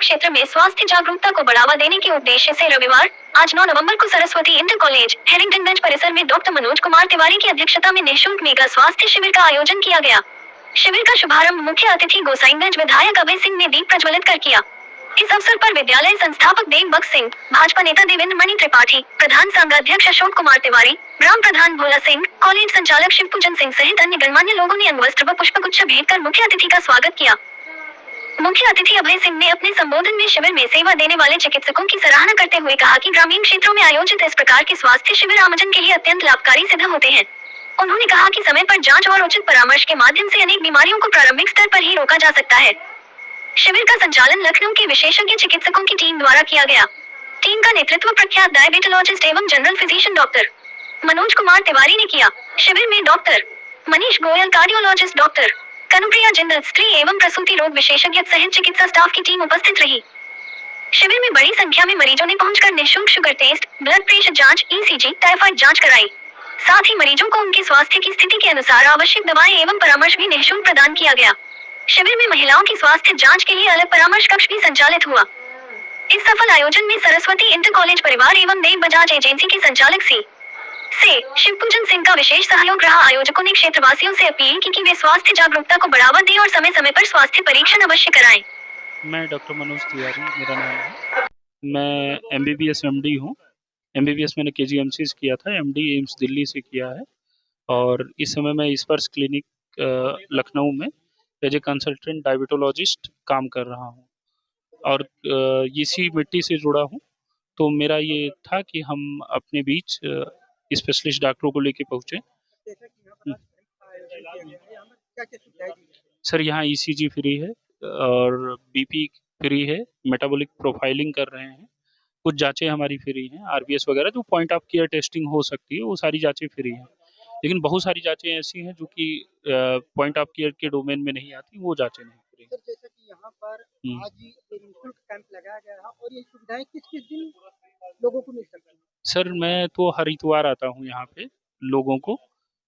क्षेत्र में स्वास्थ्य जागरूकता को बढ़ावा देने के उद्देश्य से रविवार आज 9 नवंबर को सरस्वती इंटर कॉलेज हेरिंगटनगंज परिसर में डॉक्टर मनोज कुमार तिवारी की अध्यक्षता में निःशुल्क मेगा स्वास्थ्य शिविर का आयोजन किया गया। शिविर का शुभारंभ मुख्य अतिथि गोसाईगंज विधायक अभय सिंह ने दीप प्रज्वलित कर किया। इस अवसर पर विद्यालय संस्थापक देवभक्त सिंह, भाजपा नेता देवेंद्र मणि त्रिपाठी, प्रधान संघाध्यक्ष अशोक कुमार तिवारी, ग्राम प्रधान भोला सिंह, कॉलेज संचालक शिवपूजन सिंह सहित अन्य गणमान्य लोगों ने अंगवस्त्र व पुष्पगुच्छ भेंट कर मुख्य अतिथि का स्वागत किया। मुख्य अतिथि अभय सिंह ने अपने संबोधन में शिविर में सेवा देने वाले चिकित्सकों की सराहना करते हुए कहा कि ग्रामीण क्षेत्रों में आयोजित इस प्रकार के स्वास्थ्य शिविर आमजन के लिए अत्यंत लाभकारी सिद्ध होते हैं। उन्होंने कहा कि समय पर जांच और उचित परामर्श के माध्यम से अनेक बीमारियों को प्रारंभिक स्तर पर ही रोका जा सकता है। शिविर का संचालन लखनऊ के विशेषज्ञ चिकित्सकों की टीम द्वारा किया गया। टीम का नेतृत्व प्रख्यात डायबिटोलॉजिस्ट एवं general physician doctor Manoj Kumar Tiwari ने किया। शिविर में doctor Manish Goyal cardiologist, doctor Kanupriya Jindal स्त्री एवं प्रसूति रोग विशेषज्ञ सहित चिकित्सा स्टाफ की टीम उपस्थित रही। शिविर में बड़ी संख्या में मरीजों ने पहुंचकर निःशुल्क शुगर टेस्ट, ब्लड प्रेशर जांच, ECG, टाइफाइड जांच कराई। साथ ही मरीजों को उनके स्वास्थ्य की स्थिति के अनुसार आवश्यक दवाएं एवं परामर्श भी निःशुल्क प्रदान किया गया। शिविर में महिलाओं की स्वास्थ्य जांच के लिए अलग परामर्श कक्ष भी संचालित हुआ। इस सफल आयोजन में सरस्वती इंटर कॉलेज परिवार एवं देव बजाज एजेंसी के संचालक से शिवपूजन सिंह का विशेष सहयोग रहा। आयोजकों ने क्षेत्रवासियों से अपील की कि वे स्वास्थ्य जागरूकता को बढ़ावा दें और समय समय पर स्वास्थ्य परीक्षण अवश्य कराएं। मैं डॉक्टर मनोज तिवारी मेरा नाम है। मैं MBBS MD हूँ। MBBS मैंने KGMC से किया था, MD एम्स दिल्ली से किया है और इस समय मैं स्पर्श क्लिनिक लखनऊ में एज ए कंसल्टेंट डायबिटोलॉजिस्ट काम कर रहा हूँ और इसी मिट्टी से जुड़ा हूँ। तो मेरा ये था कि हम अपने बीच स्पेशलिस्ट डॉक्टरों को लेके पहुँचे। सर यहाँ ECG फ्री है और BP फ्री है, मेटाबॉलिक प्रोफाइलिंग कर रहे हैं, कुछ जांचें हमारी फ्री हैं, RBS वगैरह जो पॉइंट ऑफ केयर टेस्टिंग हो सकती है वो सारी जांचें फ्री हैं। लेकिन बहुत सारी जांचें ऐसी हैं जो कि पॉइंट ऑफ केयर के डोमेन में नहीं आती, वो जांचें नहीं फ्री। सर जैसा कि यहाँ पर आज ये निःशुल्क कैंप लगाया गया है और ये सुविधाएं किस दिन लोगों को मिल सकती हैं? सर मैं तो हर इतवार आता हूँ यहाँ पे लोगों को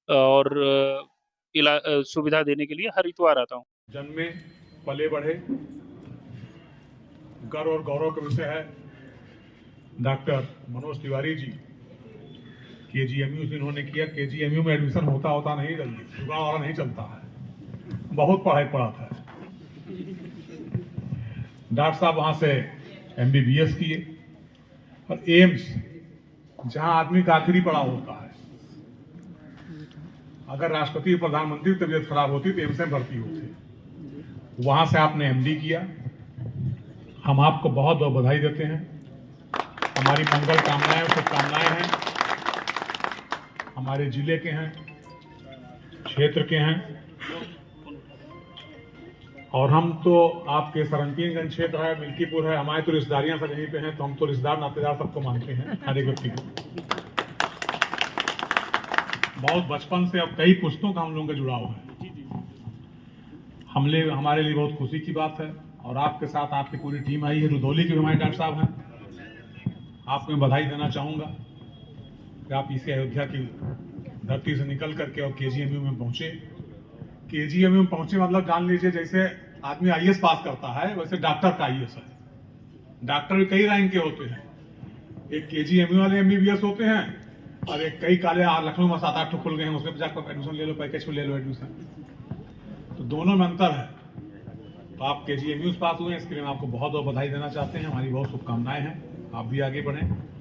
और सुविधा देने के लिए हर इतवार आता हूँ। जन्मे पले बढ़े गर्व और गौरव का विषय है डॉक्टर मनोज तिवारी जी। KGMU से इन्होंने किया। KGMU में एडमिशन होता नहीं, जल्दी जुगाड़ वाला नहीं चलता है, बहुत पढ़ाई पढ़ाता है। डॉक्टर साहब वहां से MBBS किए और एम्स जहां आदमी का आखिरी पड़ाव होता है, अगर राष्ट्रपति प्रधानमंत्री की तबीयत खराब होती तो एम्स में भर्ती होते, वहां से आपने MD किया। हम आपको बहुत बहुत बधाई देते हैं। हमारी मंगल कामनाएं, शुभकामनाएं हैं, हमारे जिले के हैं, क्षेत्र के हैं और हम तो आपके सरंतीगंज क्षेत्र है, मिल्कीपुर है, हमारे तो रिश्तेदारियां सब यहीं पे हैं, तो हम तो रिश्तेदार नातेदार सबको मानते हैं, हर एक व्यक्ति को। बहुत बचपन से अब कई पुश्तों का हम लोगों का जुड़ाव है। हमारे लिए बहुत खुशी की बात है और आपके साथ आपकी पूरी टीम आई है। रुधौली के भी हमारे डॉक्टर साहब हैं, आपको मैं बधाई देना चाहूँगा कि आप इसे अयोध्या की धरती से निकल करके और KGMU में पहुँचे। KGMU में पहुँचे मतलब जान लीजिए जैसे आदमी IAS पास करता है वैसे डॉक्टर का IAS है। डॉक्टर भी कई रैंक के होते हैं, एक KGMU वाले MBBS होते हैं और एक कई काले लखनऊ में 7-8 खुल गए हैं, उसमें जाकर एडमिशन ले लो, पैकेज को ले लो एडमिशन, तो दोनों में अंतर है। तो आप KGMU से पास हुए हैं, इसके लिए मैं आपको बहुत बहुत बधाई देना चाहते हैं। हमारी बहुत शुभकामनाएं हैं, आप भी आगे बढ़ें।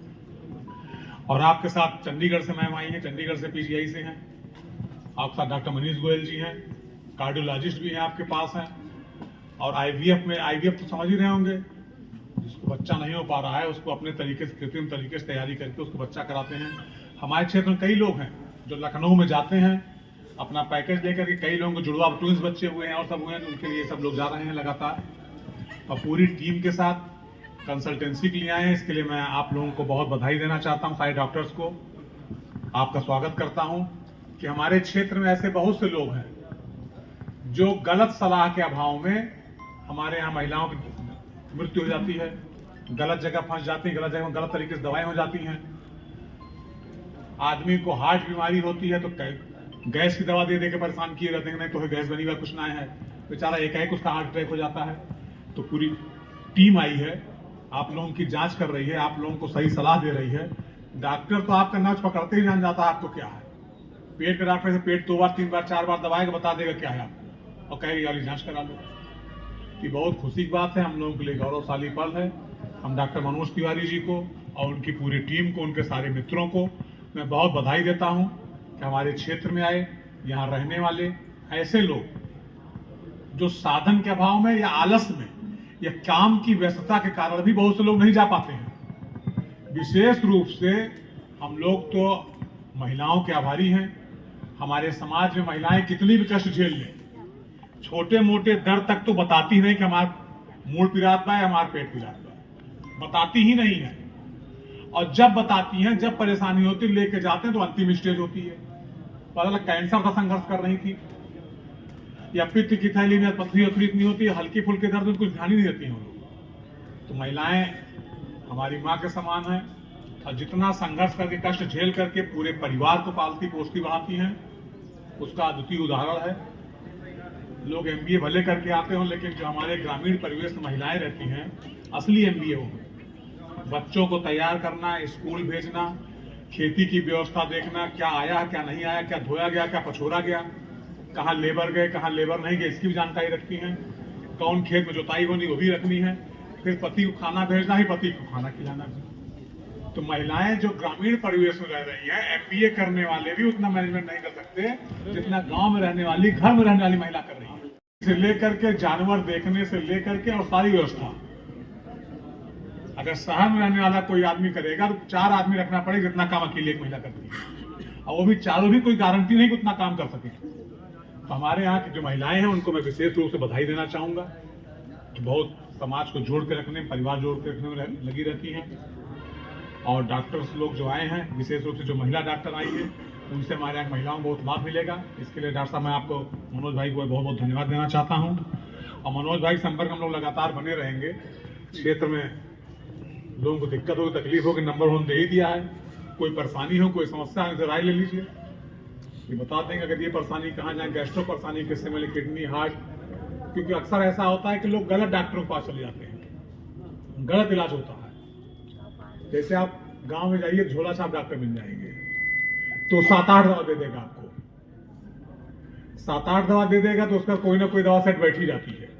और आपके साथ चंडीगढ़ से मैम आई हैं, चंडीगढ़ से PGI से हैं। आपके साथ डॉक्टर मनीष गोयल जी हैं, कार्डियोलॉजिस्ट भी हैं आपके पास हैं। और IVF तो समझ ही रहे होंगे, जिसको बच्चा नहीं हो पा रहा है उसको अपने तरीके से, कृत्रिम तरीके से तैयारी करके उसको बच्चा कराते हैं। हमारे क्षेत्र में कई लोग हैं जो लखनऊ में जाते हैं अपना पैकेज लेकर के, कई लोगों को जुड़वा ट्विंस बच्चे हुए हैं और सब हुए हैं, उनके लिए सब लोग जा रहे हैं लगातार और पूरी टीम के साथ कंसल्टेंसी के लिए आए हैं। इसके लिए मैं आप लोगों को बहुत बधाई देना चाहता हूं, सारे डॉक्टर्स को आपका स्वागत करता हूं कि हमारे क्षेत्र में ऐसे बहुत से लोग हैं जो गलत सलाह के अभाव में हमारे यहाँ महिलाओं की मृत्यु हो जाती है, गलत जगह फंस जाती है, गलत जगह में गलत तरीके से दवाएं हो जाती हैं। आदमी को हार्ट बीमारी होती है तो गैस की दवा दे दे के परेशान किए रहते हैं, नहीं तो गैस बनी हुआ कुछ ना है, बेचारा एकाएक उसका हार्ट अटैक हो जाता है। तो पूरी टीम आई है, आप लोगों की जांच कर रही है, आप लोगों को सही सलाह दे रही है। डॉक्टर तो आपका नब्ज पकड़ते ही जान जाता है आपको क्या है। पेट के डॉक्टर से पेट 2 बार 3 बार 4 बार दबाएगा, बता देगा क्या है आपको और कहेगा वाली जांच करा लो। ये बहुत खुशी की बात है, हम लोगों के लिए गौरवशाली पल है। हम डॉक्टर मनोज तिवारी जी को और उनकी पूरी टीम को, उनके सारे मित्रों को मैं बहुत बधाई देता हूं कि हमारे क्षेत्र में आए। यहाँ रहने वाले ऐसे लोग जो साधन के अभाव में या आलस में या काम की व्यस्तता के कारण भी बहुत से लोग नहीं जा पाते हैं। विशेष रूप से हम लोग तो महिलाओं के आभारी हैं। हमारे समाज में महिलाएं कितनी भी कष्ट झेल लें, छोटे मोटे दर्द तक तो बताती नहीं कि हमारा मूड पिराता है, हमारा पेट पिराता है, बताती ही नहीं है। और जब बताती हैं, जब परेशानी होती लेके जाते हैं तो अंतिम स्टेज होती है। पता लगा कैंसर का संघर्ष कर रही थी या पित्त की थैली में पथरी वथरी इतनी होती है, हल्की फुल्की दर्द में कुछ ध्यान ही नहीं देती हैं लोग। तो महिलाएं हमारी माँ के समान हैं और जितना संघर्ष करके कष्ट झेल करके पूरे परिवार को पालती पोसती बढ़ाती हैं, उसका अद्वितीय उदाहरण है। लोग MBA भले करके आते हो, लेकिन जो हमारे ग्रामीण परिवेश में महिलाएं रहती हैं, असली MBA वो बच्चों को तैयार करना, स्कूल भेजना, खेती की व्यवस्था देखना, क्या आया क्या नहीं आया, क्या धोया गया क्या पछोरा गया, कहाँ लेबर गए कहाँ लेबर नहीं गए, इसकी भी जानकारी रखती हैं। कौन खेत में जुताई होनी वो भी रखनी है। फिर पति को खाना भेजना ही, पति को खाना खिलाना भी। तो महिलाएं जो ग्रामीण परिवेश में रह रही हैं, MBA करने वाले भी उतना मैनेजमेंट नहीं कर सकते जितना गांव में रहने वाली, घर में रहने वाली महिला कर रही है। से लेकर के जानवर देखने से लेकर के और सारी व्यवस्था, अगर शहर में रहने वाला कोई आदमी करेगा तो 4 आदमी रखना पड़ेगा जितना काम अकेले एक महिला करती है, और वो भी चारों भी कोई गारंटी नहीं कि उतना काम कर सके। तो हमारे यहाँ की जो महिलाएं हैं उनको मैं विशेष रूप से बधाई देना चाहूंगा कि बहुत समाज को जोड़ के रखने, परिवार जोड़ के रखने में लगी रहती हैं। और डॉक्टर्स लोग जो आए हैं, विशेष रूप से जो महिला डॉक्टर आई है, उनसे हमारे यहाँ महिलाओं को बहुत लाभ मिलेगा। इसके लिए डॉक्टर साहब मैं आपको, मनोज भाई को बहुत बहुत धन्यवाद देना चाहता हूँ। और मनोज भाई संपर्क हम लोग लगातार बने रहेंगे। क्षेत्र में लोगों को दिक्कत हो, तकलीफ हो कि नंबर उन्होंने दे ही दिया है। कोई परेशानी हो, कोई समस्या है, राय ले लीजिए, ये बता देंगे अगर ये परेशानी कहाँ जाए, गैस्ट्रो परेशानी किससे मिले, किडनी, हार्ट। क्योंकि अक्सर ऐसा होता है कि लोग गलत डॉक्टरों के पास चले जाते हैं, गलत इलाज होता है। जैसे आप गांव में जाइए, झोला छाप डॉक्टर मिल जाएंगे तो 7-8 दवा दे देगा आपको, 7-8 दवा दे देगा तो उसका कोई ना कोई दवा सेट बैठ ही जाती है।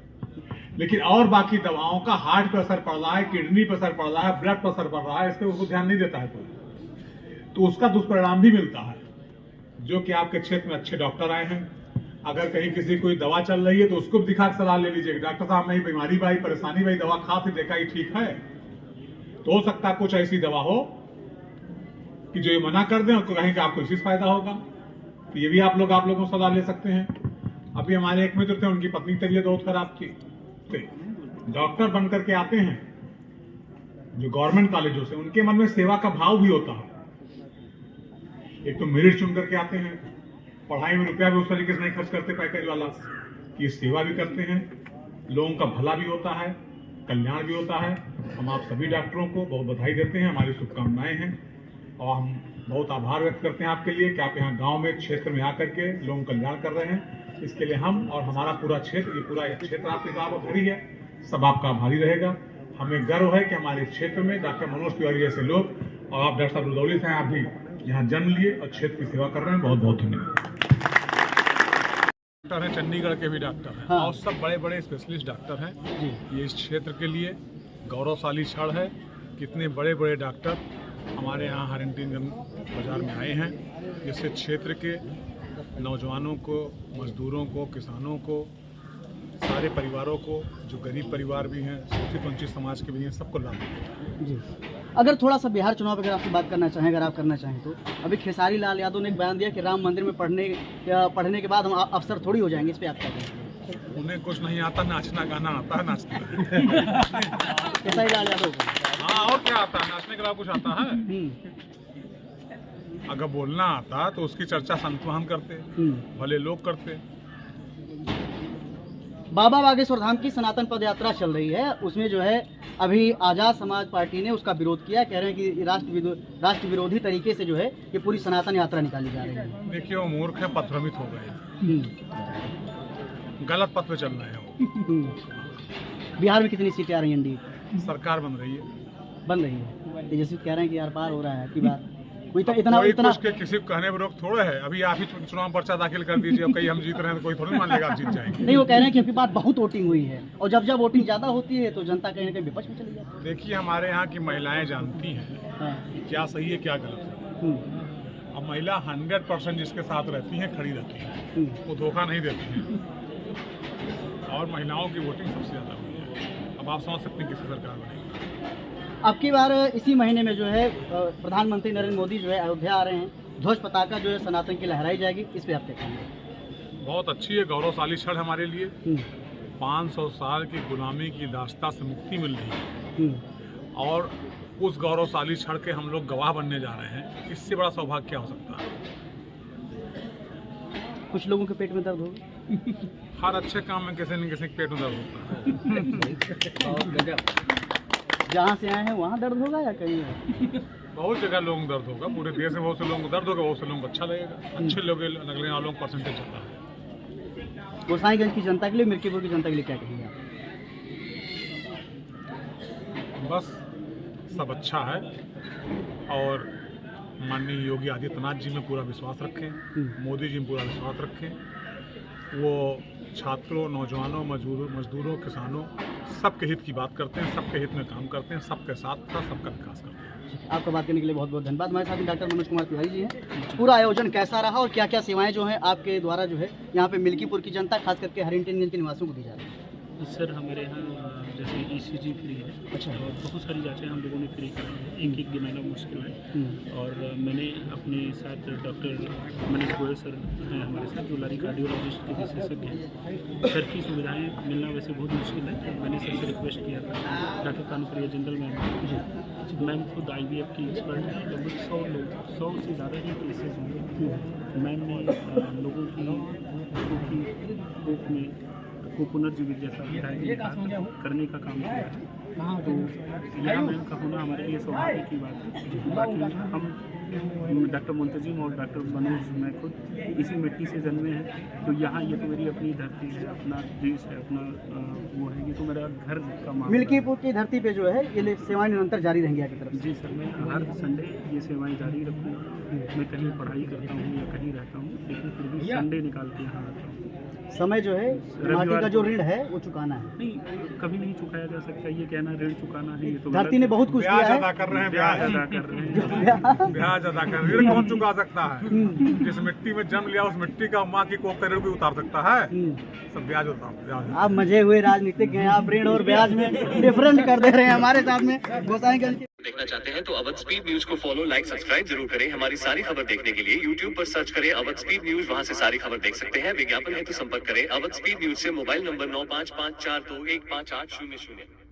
लेकिन और बाकी दवाओं का हार्ट पर असर पड़ रहा है, किडनी पर असर पड़ रहा है, ब्लड पर असर पड़ रहा है, इस पर उसको ध्यान नहीं देता है कोई, तो उसका दुष्परिणाम भी मिलता है। जो कि आपके क्षेत्र में अच्छे डॉक्टर आए हैं, अगर कहीं किसी कोई दवा चल रही है तो उसको भी दिखा के सलाह ले लीजिए, डॉक्टर साहब नहीं बीमारी भाई, परेशानी भाई, दवा खा के देखा ही ठीक है। तो हो सकता है कुछ ऐसी दवा हो कि जो ये मना कर दें और कहें कि आपको इसी से फायदा होगा। तो ये भी आप लोगों को सलाह ले सकते हैं। अभी हमारे एक मित्र थे, उनकी पत्नी की तबीयत बहुत खराब थी, डॉक्टर बन करके आते हैं जो गवर्नमेंट कॉलेजों से, उनके मन में सेवा का भाव भी होता है। एक तो मेरिट चुन करके आते हैं, पढ़ाई में रुपया भी उस तरीके से नहीं खर्च करते पैकेज वाला, ये सेवा भी करते हैं, लोगों का भला भी होता है, कल्याण भी होता है। हम आप सभी डॉक्टरों को बहुत बधाई देते हैं, हमारी शुभकामनाएं हैं और हम बहुत आभार व्यक्त करते हैं आपके लिए कि आप यहाँ गांव में, क्षेत्र में आकर के लोगों का कल्याण कर रहे हैं। इसके लिए हम और हमारा पूरा क्षेत्र, ये पूरा क्षेत्र आपके गाँव में थोड़ी है, सब आपका आभारी रहेगा। हमें गर्व है कि हमारे क्षेत्र में डॉक्टर मनोज तिवारी जैसे लोग, और आप डॉक्टर साहब रुदौली से हैं, आप भी यहाँ जन्म लिए और क्षेत्र की सेवा कर रहे हैं, बहुत बहुत धन्यवाद। डॉक्टर हैं, चंडीगढ़ के भी डॉक्टर हैं, और सब बड़े बड़े स्पेशलिस्ट डॉक्टर हैं। ये इस क्षेत्र के लिए गौरवशाली क्षण है, कितने बड़े बड़े डॉक्टर हमारे यहाँ हरिंटिंगन बाजार में आए हैं, जिससे क्षेत्र के नौजवानों को, मजदूरों को, किसानों को, सारे परिवारों को, जो गरीब परिवार भी हैं, शोषित वंचित समाज के भी हैं, सबको लाभ मिलेगा। जी, अगर थोड़ा सा बिहार चुनाव पर अगर आपसे बात करना चाहें, अगर आप करना चाहें तो अभी खेसारी लाल यादव ने एक बयान दिया कि राम मंदिर में पढ़ने के बाद हम अफसर थोड़ी हो जाएंगे, इस पर आप क्या कहेंगे? उन्हें कुछ नहीं आता, नाचना गाना आता है, नाचते हैं। खेसारी लाल यादव को? हाँ, और क्या आता है, नाचने के अलावा कुछ आता है? अगर बोलना आता तो उसकी चर्चा संत महान करते, भले लोग करते। बाबा बागेश्वर धाम की सनातन पद यात्रा चल रही है, उसमें जो है अभी आजाद समाज पार्टी ने उसका विरोध किया, कह रहे हैं कि राष्ट्र विरोधी तरीके से जो है ये पूरी सनातन यात्रा निकाली जा रही है। देखिए, वो मूर्ख है, पथभ्रमित हो गए, गलत पथ पे चल रहे हैं वो। बिहार में कितनी सीटें आ रही हैं एनडीए की? सरकार बन रही है। बन रही है, तेजस्वी कह रहे हैं कि यार पार हो रहा है की बार कोई तो इतना कोई इतना कुछ के किसी को कहने में रोक थोड़ा है। अभी आप ही चुनाव पर्चा दाखिल कर दीजिए, अब कहीं हम जीत रहे हैं तो कोई थोड़ी मान लेगा आप जीत जाएंगे। नहीं, वो कह रहे हैं कि आपकी बात बहुत वोटिंग हुई है और जब जब वोटिंग ज़्यादा होती है तो जनता कहीं ना कहीं विपक्ष में चली जाती है। देखिए, हमारे यहाँ की महिलाएं जानती हैं हाँ। कि क्या सही है क्या गलत है। अब महिला 100% जिसके साथ रहती हैं खड़ी रहती हैं, वो धोखा नहीं देती हैं और महिलाओं की वोटिंग सबसे ज़्यादा हुई है। अब आप समझ सकते हैं किसी सरकार बनेगी। अब की बार इसी महीने में जो है प्रधानमंत्री नरेंद्र मोदी जो है अयोध्या आ रहे हैं, ध्वज पताका जो है सनातन की लहराई जाएगी, इस पे आप क्या कहेंगे? बहुत अच्छी है, गौरवशाली क्षण हमारे लिए। 500 साल की गुलामी की दास्ता से मुक्ति मिल रही है और उस गौरवशाली क्षण के हम लोग गवाह बनने जा रहे हैं। इससे बड़ा सौभाग्य क्या हो सकता है? कुछ लोगों के पेट में दर्द होगा। हर अच्छे काम में किसी न किसी के पेट में दर्द होता है। जहाँ से आए हैं वहाँ दर्द होगा या कहीं है? बहुत जगह लोगों को दर्द होगा, पूरे देश में बहुत से लोगों को दर्द होगा, बहुत से लोगों को अच्छा लगेगा। अच्छे लोग लगने वालों को परसेंटेज आता है। गोसाईगंज की जनता के लिए, मिर्कीपुर की जनता के लिए क्या कहेंगे आप? बस सब अच्छा है और माननीय योगी आदित्यनाथ जी में पूरा विश्वास रखें, मोदी जी में पूरा विश्वास रखें। वो छात्रों, नौजवानों, मजदूरों, किसानों सबके हित की बात करते हैं, सबके हित में काम करते हैं, सबके साथ सबका विकास करते हैं। आपका बात करने के लिए बहुत बहुत धन्यवाद। हमारे साथ डॉक्टर मनोज कुमार तिवारी जी हैं। पूरा आयोजन कैसा रहा और क्या क्या सेवाएं जो हैं आपके द्वारा जो है यहाँ पे मिल्कीपुर की जनता, खास करके हरिंटनगंज के निवासियों को दी जा रही है? सर, हमारे यहाँ जैसे ECG फ्री है। अच्छा। और बहुत सारी जाँचें हम लोगों ने फ्री कराई हैं, एक एक गिनाना मुश्किल है। और मैंने अपने साथ डॉक्टर मनीष गोयल सर हैं हमारे साथ, जो लारी कार्डियोलॉजिस्ट के विशेषज्ञ हैं। सर की सुविधाएं मिलना वैसे बहुत मुश्किल है। मैंने सर से रिक्वेस्ट किया था, डॉक्टर कानप्रिया जिंदल मैम खुद IVF की एक्सपर्ट है। लगभग 100 से ज़्यादा ही केसेज होंगे। मैम ने लोगों की कोख में को पुनर्जीवित जैसा करने का काम किया है। तो यहाँ मैम का होना हमारे लिए सौभाग्य की बात है। बाकी हम डॉक्टर मुंतजिम और डॉक्टर मनोज, मैं खुद इसी मिट्टी से जन्मे हैं। तो यहाँ ये तो मेरी अपनी धरती है, अपना देश है, अपना वो है, ये तो मेरा घर का मामला। मिल्कीपुर की धरती पे जो है ये सेवाएं निरंतर जारी रहेंगी आपकी तरफ से? जी सर, मैं हर संडे ये सेवाएं जारी रखूँगा। मैं कहीं पढ़ाई करता हूँ या कहीं रहता हूँ, लेकिन फिर भी संडे निकाल के यहाँ आता हूँ। समय जो है माटी का जो ऋण है वो चुकाना है। नहीं, कभी नहीं चुकाया जा सकता। ये कहना ऋण चुकाना है, ये तो धरती ने बहुत कुछ दिया है। ब्याज अदा कर रहे हैं, ब्याज अदा कर रहे हैं, ब्याज अदा कर रहे हैं। ऋण कौन चुका सकता है? जिस मिट्टी में जन्म लिया उस मिट्टी का माँ की कोख का ऋण भी उतार सकता है। सब ब्याज उतार। आप मजे हुए राजनीतिक हैं, आप ऋण और ब्याज में डिफरेंट कर दे रहे हैं। हमारे साथ में गोसाईगंज देखना चाहते हैं तो अवध स्पीड न्यूज को फॉलो, लाइक, सब्सक्राइब जरूर करें। हमारी सारी खबर देखने के लिए YouTube पर सर्च करें अवध स्पीड न्यूज, वहां से सारी खबर देख सकते हैं। विज्ञापन हेतु संपर्क करें अवध स्पीड न्यूज से। Mobile number 9554215800।